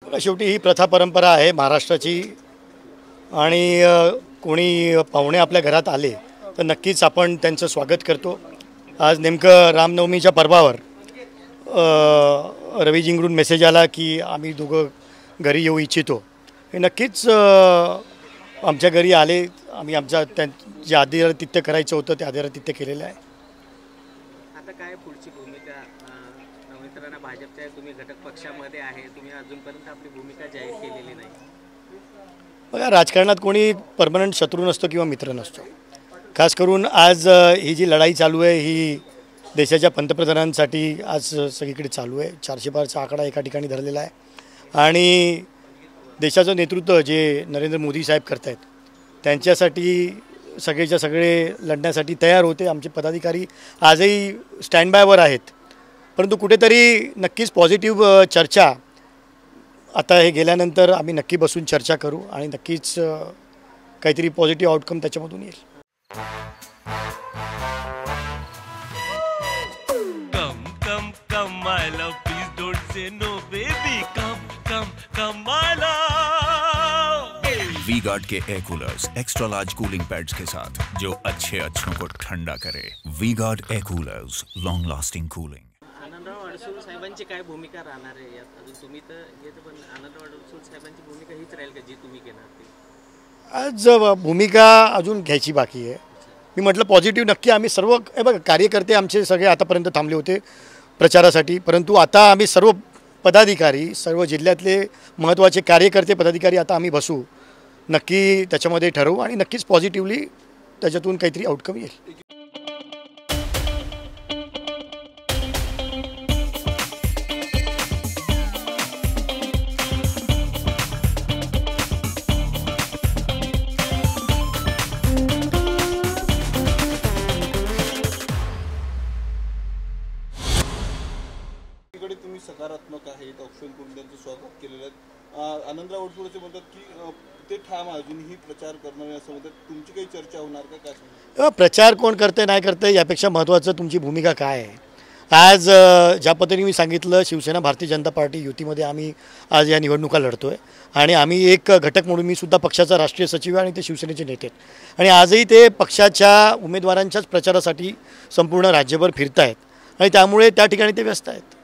शेवटी ही प्रथा परंपरा आहे महाराष्ट्राची आणि कोणी पाहुणे आपल्या घरात आले तर नक्कीच आपण त्यांचं स्वागत करतो। आज नेमकं रामनवमीच्या पर्वावर रवीजींकडून मेसेज आला की आम्ही दोघं घरी येऊ इच्छितो। हे नक्कीच आमच्या घरी आले, आम्ही आमच्या जे आदरातिथ्य करायचं होतं ते आदरातिथ्य केलेलं आहे। आता काय पुढची भूमिका? मित्रांनो, भाजपच्या तुम्ही घटक पक्षामध्ये आहे, तुम्ही अजूनपर्यंत आपली भूमिका जाहीर केलेली नाही। बघा, राजकारणात कोणी परमनंट शत्रू नसतो किंवा मित्र नसतो। खास करून आज ही जी लढाई चालू आहे ही देशाच्या पंतप्रधानांसाठी आज सगळीकडे चालू आहे। 400 पारचा आकडा एका ठिकाणी धरलेला आहे आणि देशाचं नेतृत्व जे नरेंद्र मोदी साहेब करत आहेत त्यांच्यासाठी सगळेच्या सगळे लढण्यासाठी तयार होते। आमचे पदाधिकारी आजही स्टँड बायवर आहेत, परंतु कुठेतरी नक्कीच पॉझिटिव्ह चर्चा आता हे गेल्यानंतर आम्ही नक्की बसून चर्चा करू आणि नक्कीच काहीतरी पॉझिटिव्ह आउटकम त्याच्यामधून येईल। Come, my love, please don't say no, baby. Come, my love. V-Guard के air coolers extra large cooling pads के साथ जो अच्छों को ठंडा करे। V-Guard air coolers, long lasting cooling. Anandrao Adsul साहेबांची काय भूमिका राहणार आहे यात? अजून तुम्ही तर येते, पण आनंदराव अडसूळ साहेबांची भूमिका हीच राहील का जी तुम्ही घेणार ती? आज भूमिका अजून घ्यायची बाकी आहे। मी म्हटलं पॉझिटिव्ह नक्की आम्ही सर्व हे बघा कार्यकर्ते आमचे सगळे आतापर्यंत थांबले होते प्रचारासाठी, परंतु आता आम्ही सर्व पदाधिकारी, सर्व जिल्ह्यातले महत्त्वाचे कार्यकर्ते पदाधिकारी आता आम्ही बसू, नक्की त्याच्यामध्ये ठरवू आणि नक्कीच पॉझिटिव्हली त्याच्यातून काहीतरी आउटकम येईल। तुम्ही सकारात्मक आहे, ऑप्शन करून त्यांचं स्वागत केलेलं आहे। आनंदराव अडसूळचे म्हणतात की ते ठाम अजूनही प्रचार करणार असं म्हणतात, तुमची काही चर्चा होणार का? काय प्रचार कोण करते नाही करते यापेक्षा महत्त्वाचं तुमची भूमिका काय आहे। आज ज्या पद्धतीने मी सांगितलं, शिवसेना भारतीय जनता पार्टी युतीमध्ये आम्ही आज या निवडणुका लढतो आहे आणि आम्ही एक घटक म्हणून मी सुद्धा पक्षाचा राष्ट्रीय सचिव आहे आणि ते शिवसेनेचे नेते आहेत आणि आजही ते पक्षाच्या उमेदवारांच्याच प्रचारासाठी संपूर्ण राज्यभर फिरत आहेत आणि त्यामुळे त्या ठिकाणी ते व्यस्त आहेत।